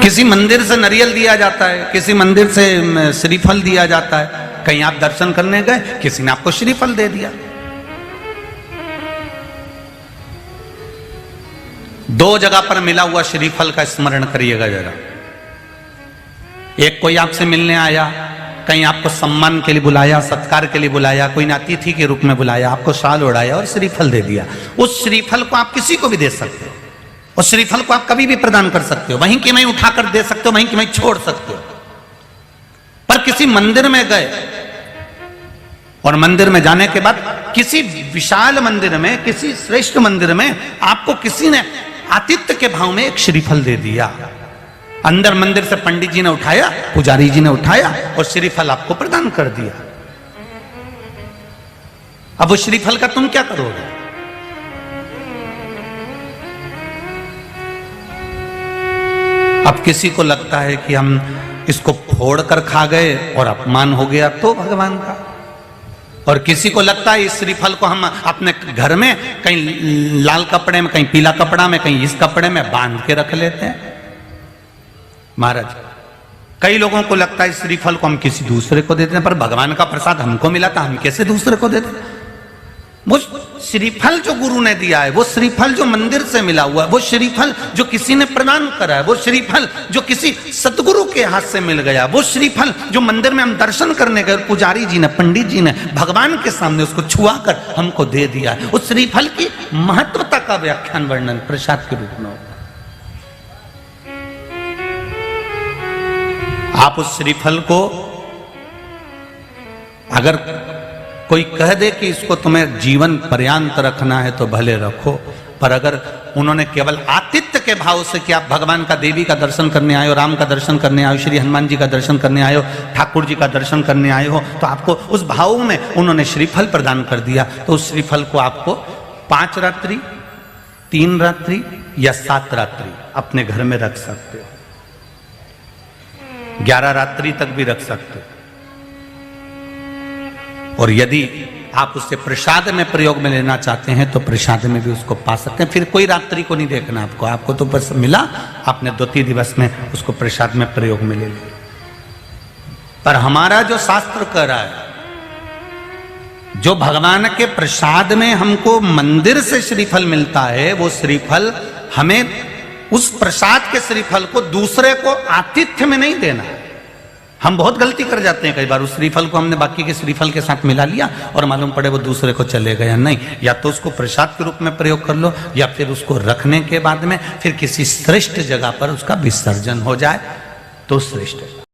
किसी मंदिर से नारियल दिया जाता है, किसी मंदिर से श्रीफल दिया जाता है। कहीं आप दर्शन करने गए, किसी ने आपको श्रीफल दे दिया। दो जगह पर मिला हुआ श्रीफल का स्मरण करिएगा जरा। एक कोई आपसे मिलने आया, कहीं आपको सम्मान के लिए बुलाया, सत्कार के लिए बुलाया, कोई ने अतिथि के रूप में बुलाया, आपको शाल ओढ़ाया और श्रीफल दे दिया। उस श्रीफल को आप किसी को भी दे सकते हो, उस श्रीफल को आप कभी भी प्रदान कर सकते हो, वहीं की वहीं उठाकर दे सकते हो, वहीं की वहीं छोड़ सकते हो। पर किसी मंदिर में गए और मंदिर में जाने के बाद किसी विशाल मंदिर में, किसी श्रेष्ठ मंदिर में आपको किसी ने आतिथ्य के भाव में एक श्रीफल दे दिया। अंदर मंदिर से पंडित जी ने उठाया, पुजारी जी ने उठाया और श्रीफल आपको प्रदान कर दिया। अब वो श्रीफल का तुम क्या करोगे? अब किसी को लगता है कि हम इसको फोड़ कर खा गए और अपमान हो गया तो भगवान का, और किसी को लगता है इस श्रीफल को हम अपने घर में कहीं लाल कपड़े में, कहीं पीला कपड़ा में, कहीं इस कपड़े में बांध के रख लेते हैं। महाराज, कई लोगों को लगता है इस श्रीफल को हम किसी दूसरे को देते हैं, पर भगवान का प्रसाद हमको मिला था, हम कैसे दूसरे को देते हैं? वो श्रीफल जो गुरु ने दिया है, वो श्रीफल जो मंदिर से मिला हुआ है, वो श्रीफल जो किसी ने प्रदान करा है, वो श्रीफल जो किसी सतगुरु के हाथ से मिल गया, वो श्रीफल जो मंदिर में हम दर्शन करने गए, पुजारी जी ने, पंडित जी ने भगवान के सामने उसको छुआ कर हमको दे दिया है। उस श्रीफल की महत्वता का व्याख्यान वर्णन प्रसाद के रूप में होता है। आप उस श्रीफल को अगर कोई कह दे कि इसको तुम्हें जीवन पर्यांत रखना है तो भले रखो, पर अगर उन्होंने केवल आतिथ्य के भाव से कि आप भगवान का, देवी का दर्शन करने आए हो, राम का दर्शन करने आए हो, श्री हनुमान जी का दर्शन करने आए हो, ठाकुर जी का दर्शन करने आए हो, तो आपको उस भाव में उन्होंने श्रीफल प्रदान कर दिया, तो उस श्रीफल को आपको 5 रात्रि, 3 रात्रि या 7 रात्रि अपने घर में रख सकते हो, 11 रात्रि तक भी रख सकते हो। और यदि आप उससे प्रसाद में प्रयोग में लेना चाहते हैं तो प्रसाद में भी उसको पा सकते हैं। फिर कोई रात्रि को नहीं देखना आपको तो बस मिला, आपने 2-3 दिवस में उसको प्रसाद में प्रयोग में ले लिया। पर हमारा जो शास्त्र कह रहा है, जो भगवान के प्रसाद में हमको मंदिर से श्रीफल मिलता है, वो श्रीफल हमें, उस प्रसाद के श्रीफल को दूसरे को आतिथ्य में नहीं देना है। हम बहुत गलती कर जाते हैं कई बार, उस श्रीफल को हमने बाकी के श्रीफल के साथ मिला लिया और मालूम पड़े वो दूसरे को चले गया। नहीं, या तो उसको प्रसाद के रूप में प्रयोग कर लो, या फिर उसको रखने के बाद में फिर किसी श्रेष्ठ जगह पर उसका विसर्जन हो जाए तो श्रेष्ठ है।